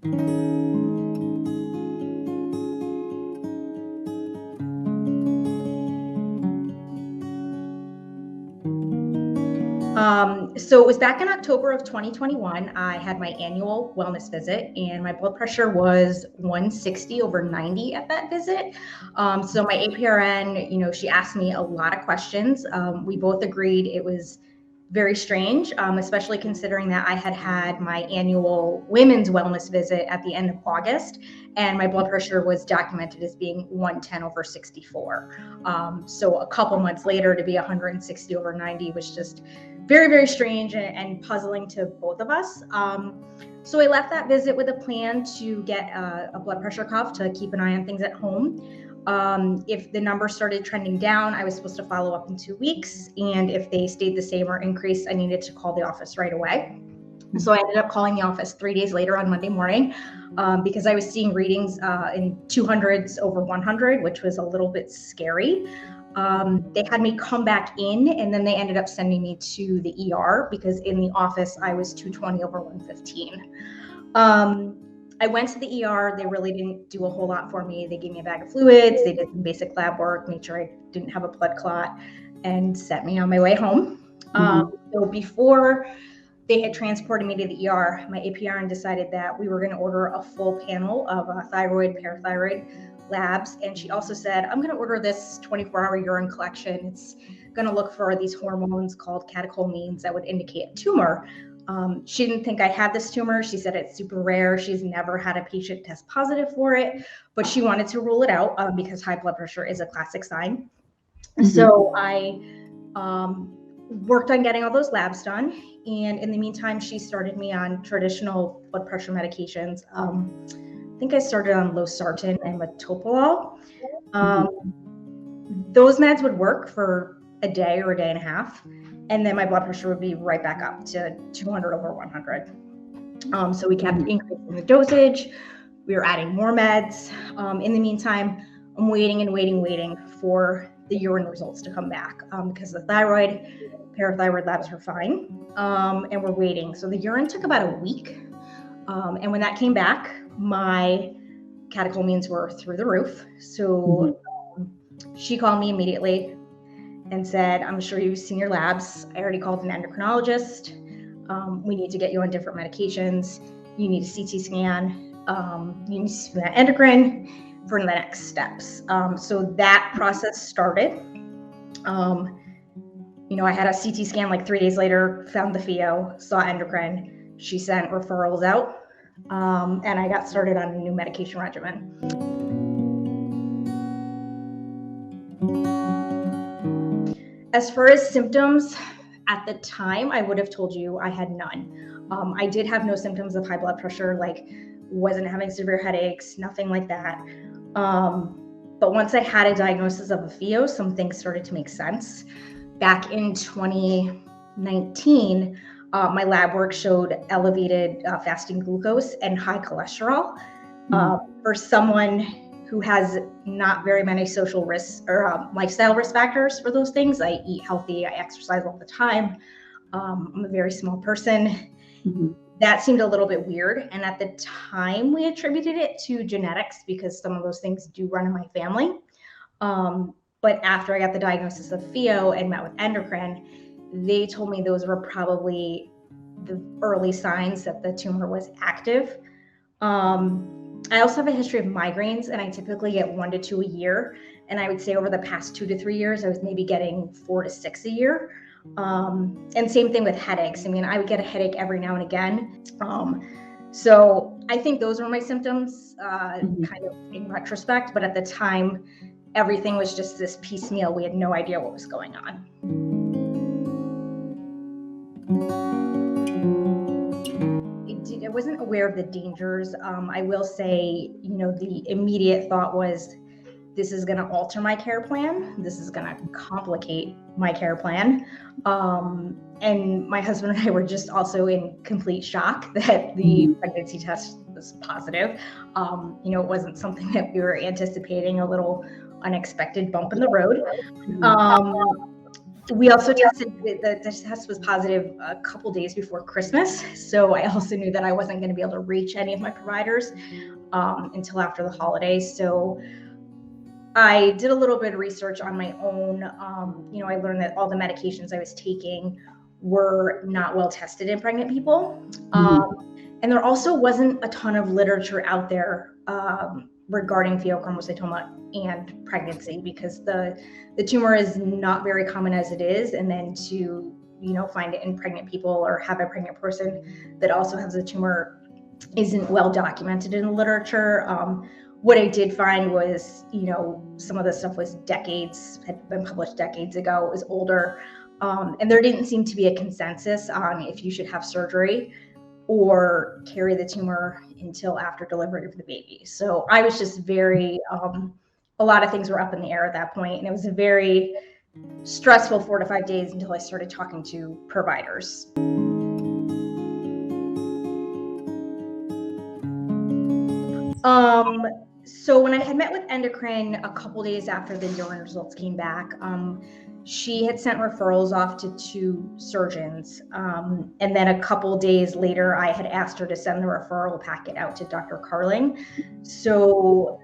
So it was back in October of 2021. I had my annual wellness visit, and my blood pressure was 160/90 at that visit. So my APRN, she asked me a lot of questions. We both agreed it was very strange, especially considering that I had had my annual women's wellness visit at the end of August, and my blood pressure was documented as being 110/64. So a couple months later to be 160/90 was just very, very strange and puzzling to both of us. So I left that visit with a plan to get a blood pressure cuff to keep an eye on things at home. If the number started trending down, I was supposed to follow up in 2 weeks. And if they stayed the same or increased, I needed to call the office right away. So I ended up calling the office 3 days later on Monday morning because I was seeing readings in 200s over 100, which was a little bit scary. They had me come back in, and then they ended up sending me to the ER because in the office I was 220/115. I went to the ER. They really didn't do a whole lot for me. They gave me a bag of fluids. They did some basic lab work, made sure I didn't have a blood clot, and sent me on my way home. So before they had transported me to the ER, my APRN decided that we were going to order a full panel of thyroid, parathyroid labs. And she also said, I'm going to order this 24-hour urine collection. It's going to look for these hormones called catecholamines that would indicate a tumor. She didn't think I had this tumor. She said it's super rare. She's never had a patient test positive for it, but she wanted to rule it out because high blood pressure is a classic sign. So I worked on getting all those labs done. And in the meantime, she started me on traditional blood pressure medications. I think I started on losartan and metoprolol. Those meds would work for a day or a day and a half, and then my blood pressure would be right back up to 200/100. So we kept increasing the dosage. We were adding more meds. In the meantime, I'm waiting for the urine results to come back because the thyroid, parathyroid labs were fine, and we're waiting. So the urine took about a week, and when that came back, my catecholamines were through the roof. So she called me immediately and said, I'm sure you've seen your labs. I already called an endocrinologist. We need to get you on different medications. You need a CT scan. You need to see that endocrine for the next steps. So that process started. I had a CT scan like 3 days later, found the pheo, saw endocrine. She sent referrals out. And I got started on a new medication regimen. As far as symptoms, at the time, I would have told you I had none. I did have no symptoms of high blood pressure, like wasn't having severe headaches, nothing like that. But once I had a diagnosis of a pheo, some things started to make sense. Back in 2019, my lab work showed elevated fasting glucose and high cholesterol. For someone who has not very many social risks or lifestyle risk factors for those things, I eat healthy, I exercise all the time. I'm a very small person. That seemed a little bit weird. And at the time, we attributed it to genetics because some of those things do run in my family. But after I got the diagnosis of pheo and met with endocrine, they told me those were probably the early signs that the tumor was active. I also have a history of migraines, and I typically get 1 to 2 a year. And I would say over the past 2 to 3 years, I was maybe getting 4 to 6 a year. And same thing with headaches. I mean, I would get a headache every now and again. So I think those were my symptoms, kind of in retrospect. But at the time, everything was just this piecemeal. We had no idea what was going on. I wasn't aware of the dangers. I will say, the immediate thought was, this is going to alter my care plan. This is going to complicate my care plan. And my husband and I were just also in complete shock that the pregnancy test was positive. It wasn't something that we were anticipating, a little unexpected bump in the road. We also tested, the test was positive a couple days before Christmas. So I also knew that I wasn't going to be able to reach any of my providers until after the holidays. So I did a little bit of research on my own. I learned that all the medications I was taking were not well tested in pregnant people. And there also wasn't a ton of literature out there regarding pheochromocytoma and pregnancy, because the tumor is not very common as it is. And then to, find it in pregnant people or have a pregnant person that also has the tumor isn't well documented in the literature. What I did find was, some of the stuff was had been published decades ago. It was older. And there didn't seem to be a consensus on if you should have surgery or carry the tumor until after delivery of the baby. So I was just a lot of things were up in the air at that point. And it was a very stressful 4 to 5 days until I started talking to providers. So when I had met with Endocrine a couple days after the urine results came back, she had sent referrals off to 2 surgeons. And then a couple days later, I had asked her to send the referral packet out to Dr. Carling. So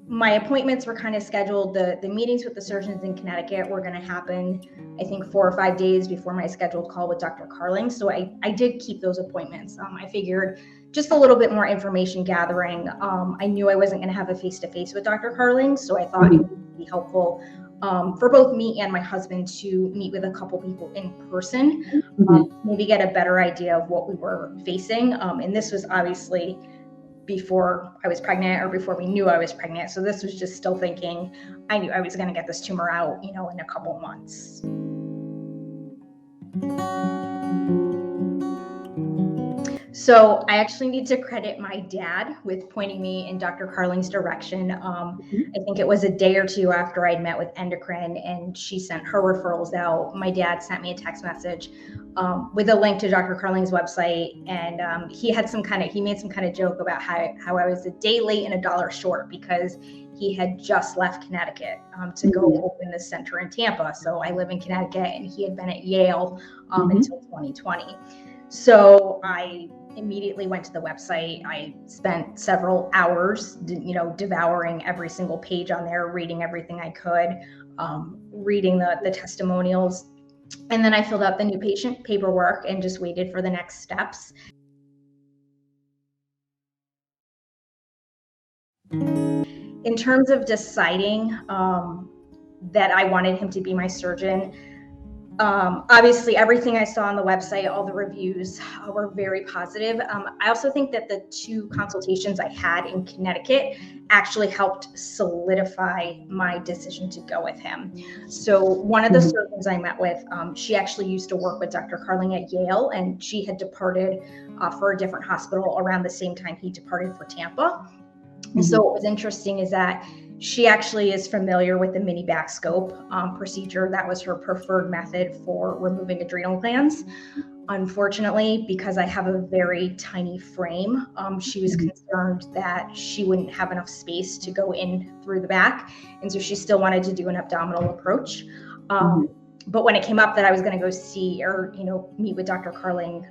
my appointments were kind of scheduled. The meetings with the surgeons in Connecticut were going to happen, I think, 4 or 5 days before my scheduled call with Dr. Carling. So I did keep those appointments. I figured just a little bit more information gathering. I knew I wasn't going to have a face-to-face with Dr. Carling, so I thought it would be helpful for both me and my husband to meet with a couple people in person, maybe get a better idea of what we were facing. And this was obviously before I was pregnant, or before we knew I was pregnant. So this was just still thinking I knew I was going to get this tumor out, in a couple months. So I actually need to credit my dad with pointing me in Dr. Carling's direction. I think it was a day or 2 after I'd met with Endocrine and she sent her referrals out. My dad sent me a text message with a link to Dr. Carling's website. And he made some kind of joke about how I was a day late and $1 short because he had just left Connecticut to go open this center in Tampa. So I live in Connecticut and he had been at Yale until 2020. So I immediately went to the website. I spent several hours, devouring every single page on there, reading everything I could, reading the testimonials. And then I filled out the new patient paperwork and just waited for the next steps. In terms of deciding that I wanted him to be my surgeon, obviously everything I saw on the website, all the reviews were very positive. I also think that the 2 consultations I had in Connecticut actually helped solidify my decision to go with him. So one of the surgeons I met with, she actually used to work with Dr. Carling at Yale, and she had departed for a different hospital around the same time he departed for Tampa. And so what was interesting is that she actually is familiar with the mini back scope procedure. That was her preferred method for removing adrenal glands. Unfortunately, because I have a very tiny frame, she was concerned that she wouldn't have enough space to go in through the back. And so she still wanted to do an abdominal approach. But when it came up that I was going to go see or, meet with Dr. Carling,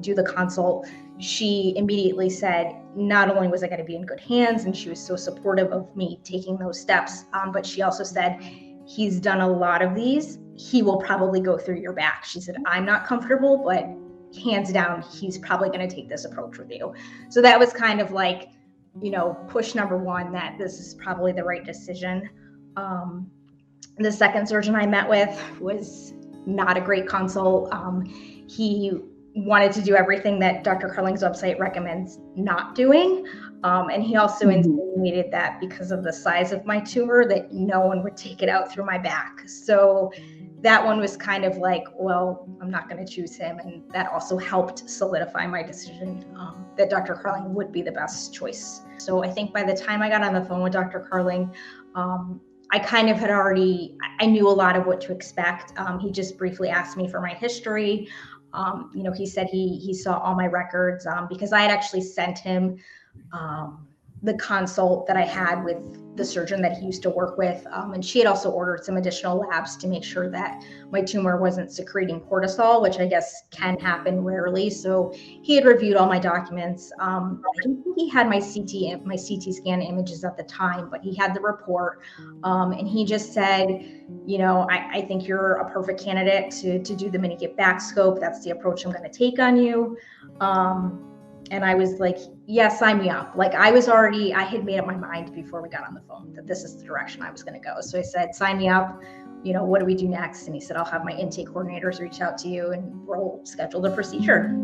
do the consult, she immediately said, not only was I going to be in good hands, and she was so supportive of me taking those steps, but she also said, he's done a lot of these. He will probably go through your back. She said, I'm not comfortable, but hands down, he's probably going to take this approach with you. So that was kind of like, push number 1, that this is probably the right decision. The second surgeon I met with was not a great consult. He wanted to do everything that Dr. Carling's website recommends not doing. And he also insinuated that because of the size of my tumor, that no one would take it out through my back. So that one was kind of like, well, I'm not going to choose him. And that also helped solidify my decision that Dr. Carling would be the best choice. So I think by the time I got on the phone with Dr. Carling, I kind of I knew a lot of what to expect. He just briefly asked me for my history. He said he saw all my records because I had actually sent him the consult that I had with the surgeon that he used to work with. And she had also ordered some additional labs to make sure that my tumor wasn't secreting cortisol, which I guess can happen rarely. So he had reviewed all my documents. I don't think he had my CT scan images at the time, but he had the report. And he just said, I think you're a perfect candidate to do the mini get back scope. That's the approach I'm going to take on you. And I was like, yeah, sign me up. Like I had made up my mind before we got on the phone that this is the direction I was going to go. So I said, sign me up. What do we do next? And he said, I'll have my intake coordinators reach out to you and we'll schedule the procedure.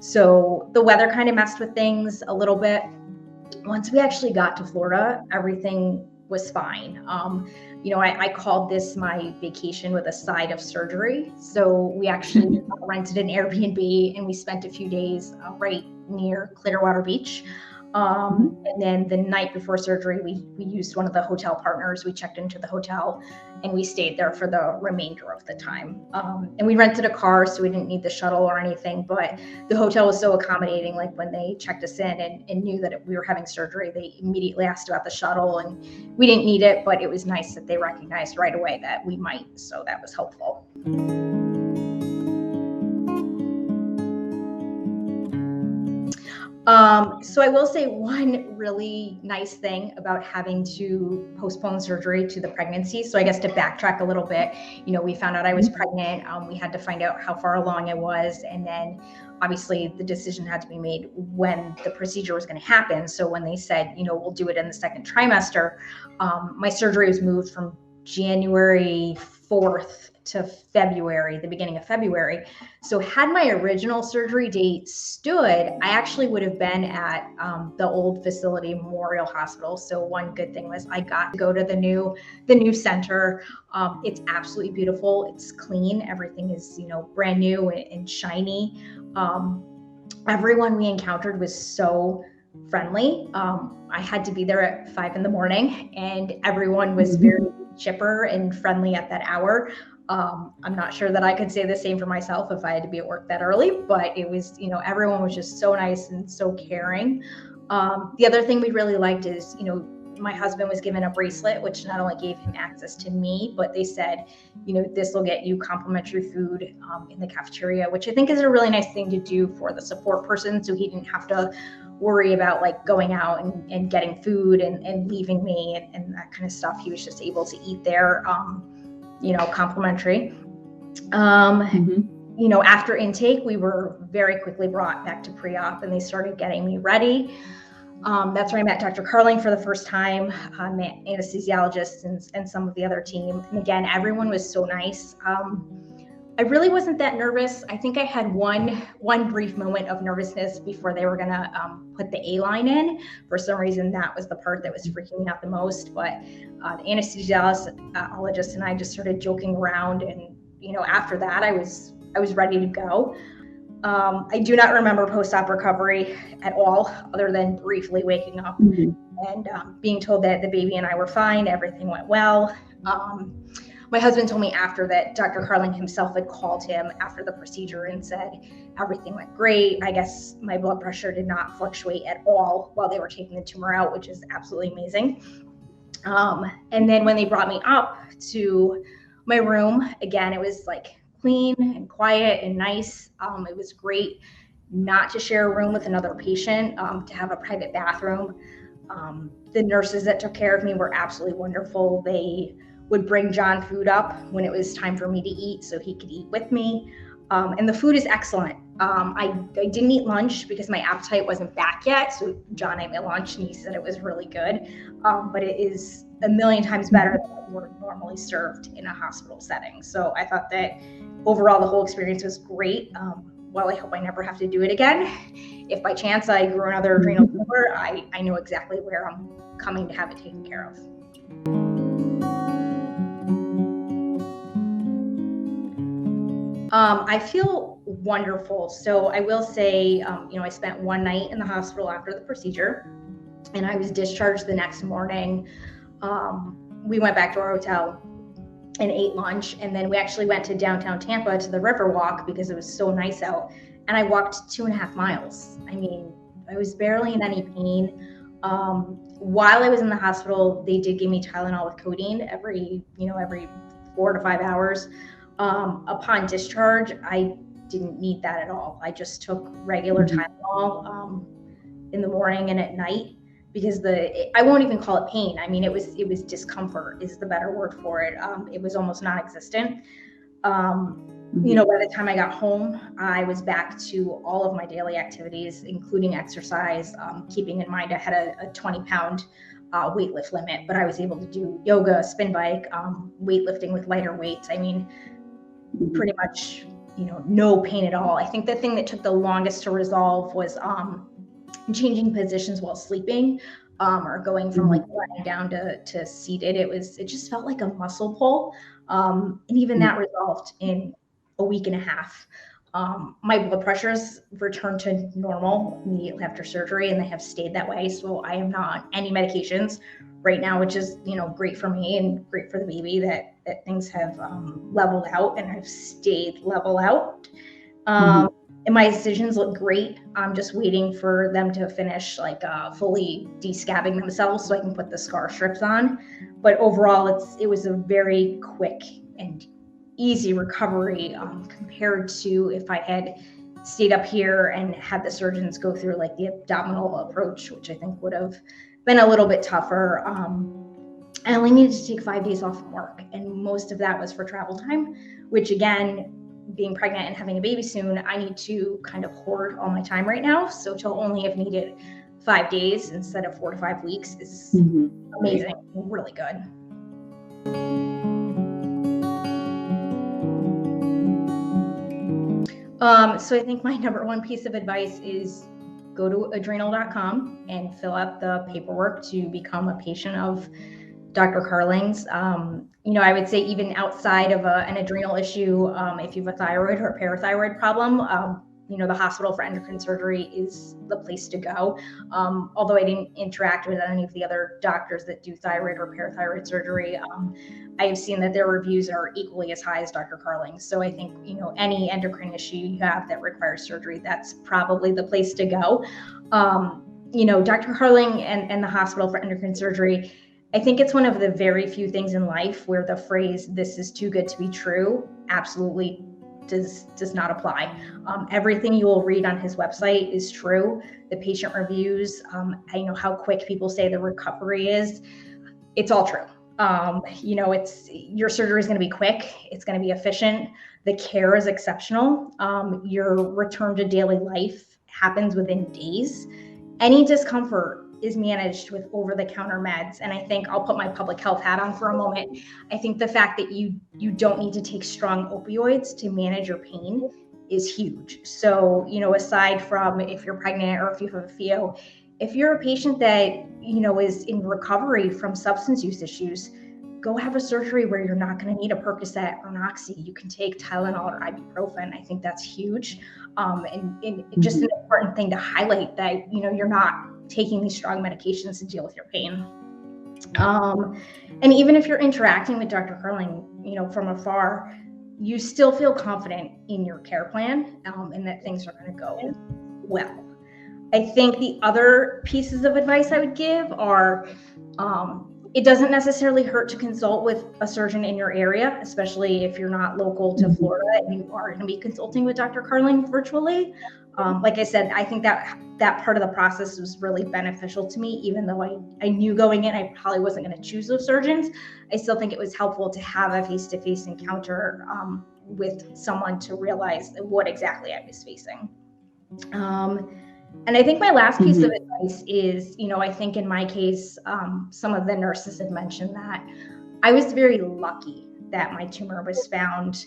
So the weather kind of messed with things a little bit. Once we actually got to Florida, everything was fine. I called this my vacation with a side of surgery. So we actually rented an Airbnb and we spent a few days right near Clearwater Beach. And then the night before surgery, we used one of the hotel partners. We checked into the hotel and we stayed there for the remainder of the time. And we rented a car, so we didn't need the shuttle or anything, but the hotel was so accommodating. Like when they checked us in and knew that we were having surgery, they immediately asked about the shuttle, and we didn't need it, but it was nice that they recognized right away that we might. So that was helpful. So I will say one really nice thing about having to postpone surgery to the pregnancy. So I guess to backtrack a little bit, we found out I was pregnant. We had to find out how far along I was. And then obviously the decision had to be made when the procedure was going to happen. So when they said, we'll do it in the second trimester, my surgery was moved from January 4th to February, the beginning of February. So had my original surgery date stood, I actually would have been at the old facility, Memorial Hospital. So one good thing was I got to go to the new center. It's absolutely beautiful. It's clean. Everything is, brand new and shiny. Everyone we encountered was so friendly. I had to be there at 5 a.m. and everyone was very chipper and friendly at that hour. I'm not sure that I could say the same for myself if I had to be at work that early, but it was, everyone was just so nice and so caring. The other thing we really liked is, my husband was given a bracelet, which not only gave him access to me, but they said, this will get you complimentary food in the cafeteria, which I think is a really nice thing to do for the support person. So he didn't have to worry about like going out and getting food and leaving me and that kind of stuff. He was just able to eat there, complimentary. After intake, we were very quickly brought back to pre-op and they started getting me ready. That's where I met Dr. Carling for the first time, met anesthesiologists and some of the other team. And again, everyone was so nice. I really wasn't that nervous. I think I had one brief moment of nervousness before they were gonna put the A-line in. For some reason, that was the part that was freaking me out the most. But the anesthesiologist and I just started joking around, and after that, I was ready to go. I do not remember post-op recovery at all, other than briefly waking up and being told that the baby and I were fine. Everything went well. My husband told me after that Dr. Carling himself had called him after the procedure and said everything went great. I guess my blood pressure did not fluctuate at all while they were taking the tumor out, which is absolutely amazing. And then when they brought me up to my room, again, it was like clean and quiet and nice. It was great not to share a room with another patient, to have a private bathroom. The nurses that took care of me were absolutely wonderful. They would bring John food up when it was time for me to eat so he could eat with me. And the food is excellent. I didn't eat lunch because my appetite wasn't back yet. So John ate my lunch and he said it was really good. But it is a million times better than what we're normally served in a hospital setting. So I thought that overall the whole experience was great. While I hope I never have to do it again, if by chance I grew another adrenal tumor, I know exactly where I'm coming to have it taken care of. I feel wonderful. So I will say, I spent one night in the hospital after the procedure and I was discharged the next morning. We went back to our hotel and ate lunch. And then we actually went to downtown Tampa to the Riverwalk because it was so nice out. And I walked 2.5 miles. I mean, I was barely in any pain. While I was in the hospital, they did give me Tylenol with codeine every 4 to 5 hours. Upon discharge, I didn't need that at all. I just took regular Tylenol in the morning and at night, because I won't even call it pain. I mean, it was discomfort is the better word for it. It was almost non-existent. By the time I got home, I was back to all of my daily activities, including exercise, keeping in mind I had a 20-pound weightlift limit, but I was able to do yoga, spin bike, weightlifting with lighter weights. I mean, pretty much, no pain at all. I think the thing that took the longest to resolve was changing positions while sleeping, or going from like lying down to seated. It just felt like a muscle pull. And even that resolved in a week and a half. My blood pressures returned to normal immediately after surgery, and they have stayed that way. So I am not on any medications right now, which is, great for me and great for the baby that things have leveled out and have stayed level out. And my incisions look great. I'm just waiting for them to finish fully descabbing themselves so I can put the scar strips on. But overall, it was a very quick and easy recovery compared to if I had stayed up here and had the surgeons go through like the abdominal approach, which I think would have been a little bit tougher. I only needed to take 5 days off from work, and most of that was for travel time, which again, being pregnant and having a baby soon, I need to kind of hoard all my time right now. So to only have needed 5 days instead of 4 to 5 weeks is amazing, really good. So I think my number one piece of advice is go to adrenal.com and fill out the paperwork to become a patient of Dr. Carling's. I would say even outside of an adrenal issue, if you have a thyroid or a parathyroid problem, the hospital for endocrine surgery is the place to go. Although I didn't interact with any of the other doctors that do thyroid or parathyroid surgery, I have seen that their reviews are equally as high as Dr. Carling's. So I think, any endocrine issue you have that requires surgery, that's probably the place to go. Dr. Carling and the hospital for endocrine surgery, I think it's one of the very few things in life where the phrase, "this is too good to be true," absolutely does not apply. Everything you will read on his website is true. The patient reviews, how quick people say the recovery is, it's all true. Your surgery is going to be quick. It's going to be efficient. The care is exceptional. Your return to daily life happens within days. Any discomfort is managed with over-the-counter meds. And I think I'll put my public health hat on for a moment. I think the fact that you don't need to take strong opioids to manage your pain is huge. So, aside from if you're pregnant or if you have a pheo, if you're a patient that, is in recovery from substance use issues, go have a surgery where you're not going to need a Percocet or an Oxy. You can take Tylenol or ibuprofen. I think that's huge. And just an important thing to highlight that, you're not taking these strong medications to deal with your pain. And even if you're interacting with Dr. Carling, from afar, you still feel confident in your care plan, and that things are going to go well. I think the other pieces of advice I would give are, it doesn't necessarily hurt to consult with a surgeon in your area, especially if you're not local to Florida and you are going to be consulting with Dr. Carling virtually. Like I said, I think that part of the process was really beneficial to me, even though I knew going in I probably wasn't going to choose those surgeons. I still think it was helpful to have a face-to-face encounter with someone to realize what exactly I was facing. And I think my last piece of advice is, I think in my case, some of the nurses had mentioned that I was very lucky that my tumor was found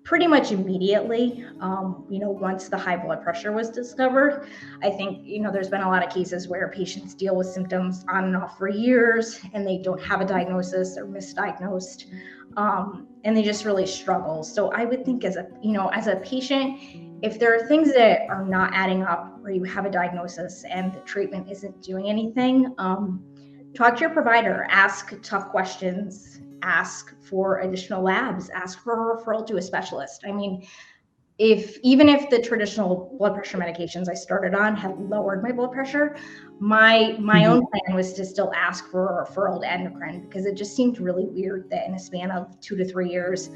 pretty much immediately, once the high blood pressure was discovered. I think, there's been a lot of cases where patients deal with symptoms on and off for years and they don't have a diagnosis or misdiagnosed, and they just really struggle. So I would think as a patient, if there are things that are not adding up or you have a diagnosis and the treatment isn't doing anything, talk to your provider, ask tough questions, ask for additional labs, ask for a referral to a specialist. I mean, even if the traditional blood pressure medications I started on had lowered my blood pressure, my own plan was to still ask for a referral to endocrine, because it just seemed really weird that in a span of 2 to 3 years,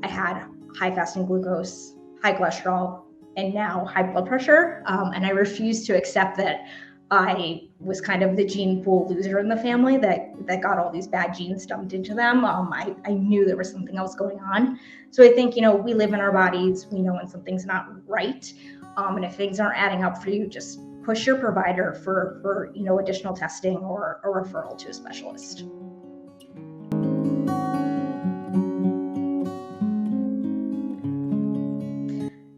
I had high fasting glucose, high cholesterol, and now high blood pressure. And I refused to accept that I was kind of the gene pool loser in the family that got all these bad genes dumped into them. I knew there was something else going on. So I think, we live in our bodies. We know when something's not right. And if things aren't adding up for you, just push your provider for additional testing or a referral to a specialist.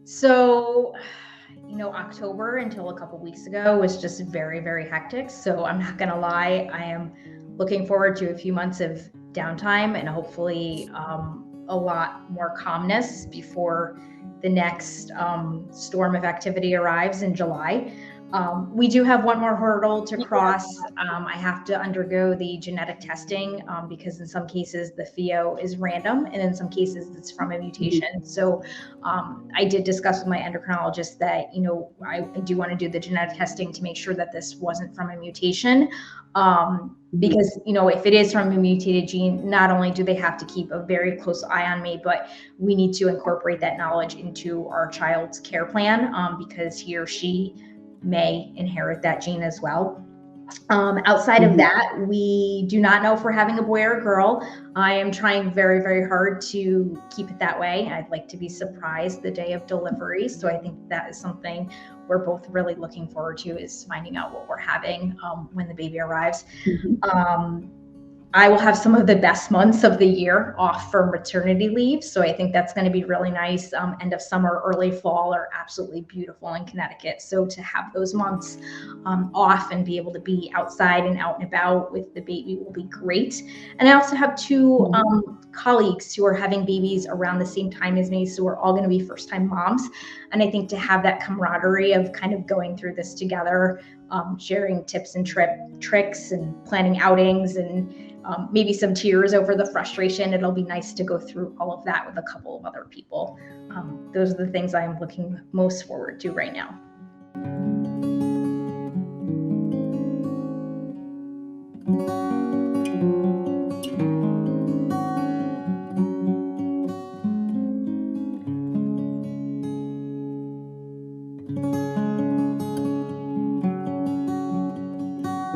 So, October until a couple weeks ago was just very, very hectic. So I'm not going to lie. I am looking forward to a few months of downtime and hopefully a lot more calmness before the next storm of activity arrives in July. We do have one more hurdle to cross. I have to undergo the genetic testing because in some cases the pheo is random and in some cases it's from a mutation. So I did discuss with my endocrinologist that, I do want to do the genetic testing to make sure that this wasn't from a mutation. Because, if it is from a mutated gene, not only do they have to keep a very close eye on me, but we need to incorporate that knowledge into our child's care plan because he or she may inherit that gene as well. Outside of that, we do not know if we're having a boy or a girl. I am trying very, very hard to keep it that way. I'd like to be surprised the day of delivery. So I think that is something we're both really looking forward to, is finding out what we're having when the baby arrives. I will have some of the best months of the year off for maternity leave. So I think that's going to be really nice. End of summer, early fall are absolutely beautiful in Connecticut. So to have those months off and be able to be outside and out and about with the baby will be great. And I also have two colleagues who are having babies around the same time as me. So we're all going to be first-time moms. And I think to have that camaraderie of kind of going through this together, sharing tips and tricks and planning outings and maybe some tears over the frustration. It'll be nice to go through all of that with a couple of other people. Those are the things I'm looking most forward to right now.